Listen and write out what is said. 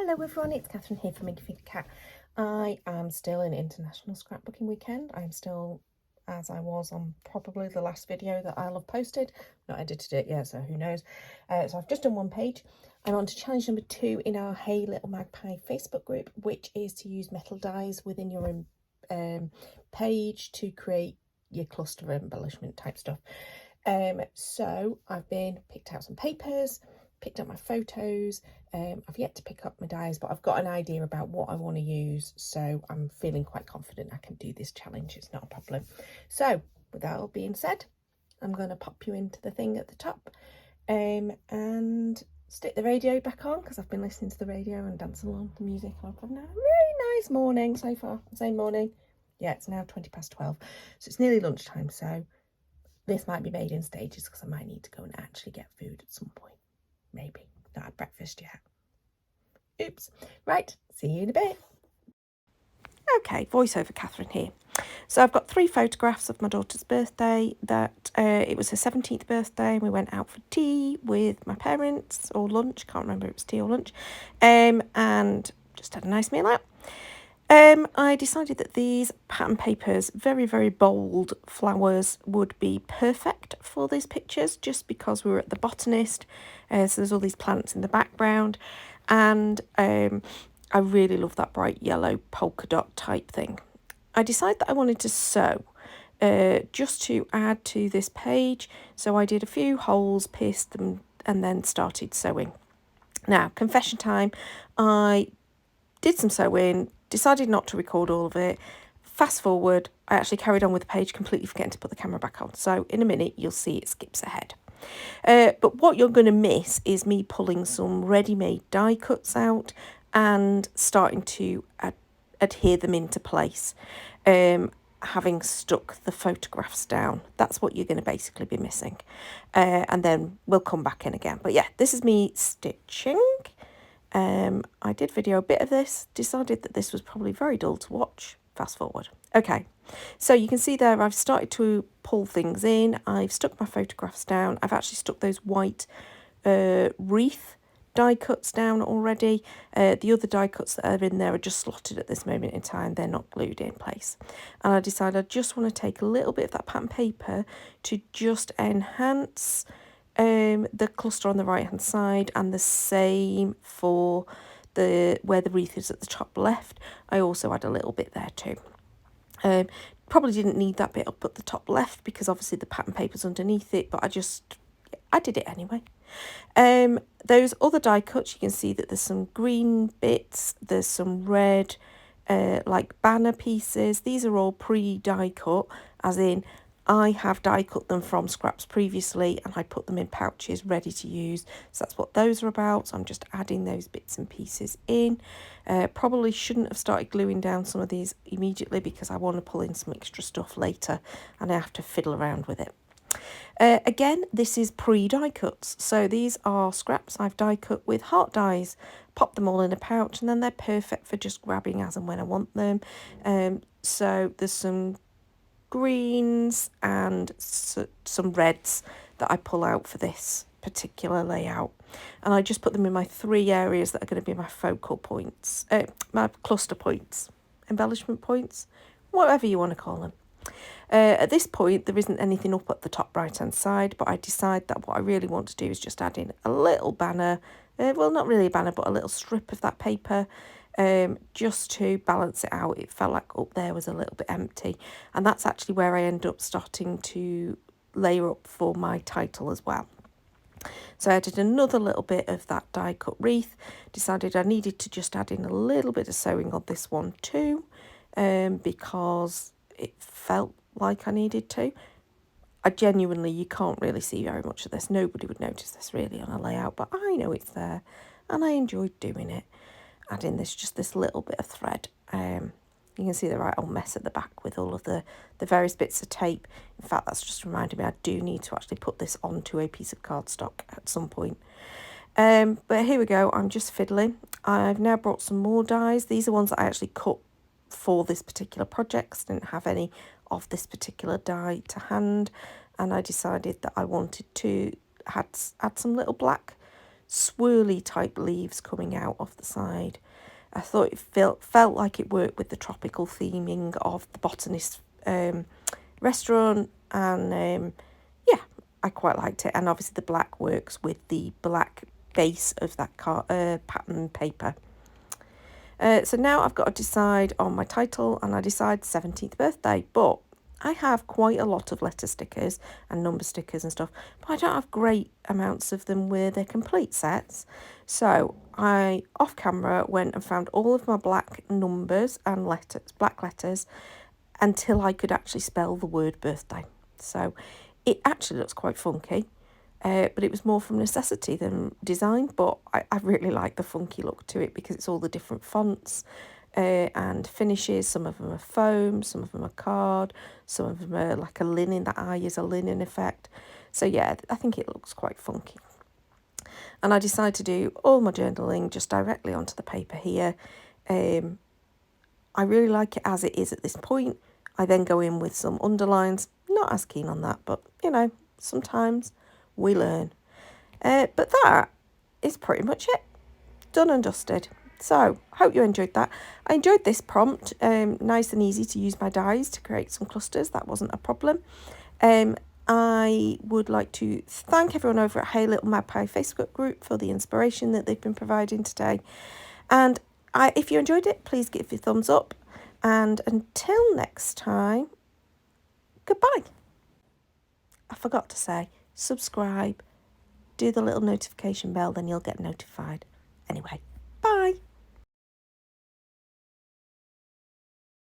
Hello everyone, it's Catherine here from Minky Cat. I am still in International Scrapbooking Weekend. I'm still as I was on probably the last video that I'll have posted. Not edited it yet, so who knows. So I've just done one page. I'm on to challenge number 2 in our Hey Little Magpie Facebook group, which is to use metal dies within your page to create your cluster embellishment type stuff. So I've picked out some papers, picked up my photos. I've yet to pick up my dies, but I've got an idea about what I want to use, so I'm feeling quite confident I can do this challenge. It's not a problem. So with that all being said, I'm going to pop you into the thing at the top and stick the radio back on, because I've been listening to the radio and dancing along to the music. I've had a really nice morning so far. Same morning. Yeah, it's now 12:20, so it's nearly lunchtime, so this might be made in stages because I might need to go and actually get food at some point. Maybe. Not had breakfast yet. Oops. Right, see you in a bit. Okay, voiceover Catherine here. So I've got 3 photographs of my daughter's birthday. It was her 17th birthday, and we went out for tea with my parents, or lunch, can't remember if it was tea or lunch, and just had a nice meal out. I decided that these pattern papers, very, very bold flowers, would be perfect for these pictures, just because we were at the botanist. So there's all these plants in the background, and I really love that bright yellow polka dot type thing. I decided that I wanted to sew just to add to this page. So I did a few holes, pierced them, and then started sewing. Now, confession time, I did some sewing, decided not to record all of it. Fast forward, I actually carried on with the page, completely forgetting to put the camera back on. So in a minute, you'll see it skips ahead. But what you're going to miss is me pulling some ready-made die cuts out and starting to adhere them into place, having stuck the photographs down. That's what you're going to basically be missing. And then we'll come back in again. But yeah, this is me stitching. I did video a bit of this, decided that this was probably very dull to watch. Fast forward. Okay, so you can see there I've started to pull things in. I've stuck my photographs down. I've actually stuck those white wreath die cuts down already. The other die cuts that are in there are just slotted at this moment in time. They're not glued in place. And I decided I just want to take a little bit of that pattern paper to just enhance the cluster on the right hand side, and the same for where the wreath is at the top left. I also add a little bit there too. Probably didn't need that bit up at the top left because obviously the pattern paper's underneath it, but I did it anyway. Those other die cuts, you can see that there's some green bits, there's some red like banner pieces. These are all pre-die cut, as in I have die cut them from scraps previously and I put them in pouches ready to use. So that's what those are about. So I'm just adding those bits and pieces in. Probably shouldn't have started gluing down some of these immediately because I want to pull in some extra stuff later and I have to fiddle around with it. Again, this is pre-die cuts. So these are scraps I've die cut with heart dies. Pop them all in a pouch and then they're perfect for just grabbing as and when I want them. So there's some greens and some reds that I pull out for this particular layout, and I just put them in my 3 areas that are going to be my focal points, my cluster points, embellishment points, whatever you want to call them. At this point there isn't anything up at the top right hand side, but I decide that what I really want to do is just add in a little banner, well, not really a banner, but a little strip of that paper, just to balance it out. It felt like up there was a little bit empty, and that's actually where I end up starting to layer up for my title as well. So I did another little bit of that die cut wreath, decided I needed to just add in a little bit of sewing on this one too, because it felt like I needed to. I genuinely, you can't really see very much of this. Nobody would notice this really on a layout, but I know it's there and I enjoyed doing it. Adding just this little bit of thread. You can see the right old mess at the back with all of the various bits of tape. In fact, that's just reminded me I do need to actually put this onto a piece of cardstock at some point. But here we go, I'm just fiddling. I've now brought some more dies. These are ones that I actually cut for this particular project. I didn't have any of this particular die to hand, and I decided that I wanted to add some little black swirly type leaves coming out of the side. I thought it felt like it worked with the tropical theming of the botanist restaurant, and yeah, I quite liked it. And obviously the black works with the black base of that pattern paper. So now I've got to decide on my title, and I decide 17th birthday, but I have quite a lot of letter stickers and number stickers and stuff, but I don't have great amounts of them where they're complete sets. So I, off camera, went and found all of my black numbers and letters, black letters, until I could actually spell the word birthday. So it actually looks quite funky. But it was more from necessity than design, but I really like the funky look to it because it's all the different fonts and finishes. Some of them are foam, some of them are card, some of them are like a linen, that eye is a linen effect. So yeah, I think it looks quite funky. And I decided to do all my journaling just directly onto the paper here. I really like it as it is at this point. I then go in with some underlines. Not as keen on that, but you know, sometimes we learn. But that is pretty much it. Done and dusted. So, hope you enjoyed that. I enjoyed this prompt. Nice and easy to use my dies to create some clusters. That wasn't a problem. I would like to thank everyone over at Hey Little Magpie Facebook group for the inspiration that they've been providing today. And if you enjoyed it, please give it a thumbs up. And until next time, goodbye. I forgot to say, subscribe, do the little notification bell, then you'll get notified. Anyway, bye.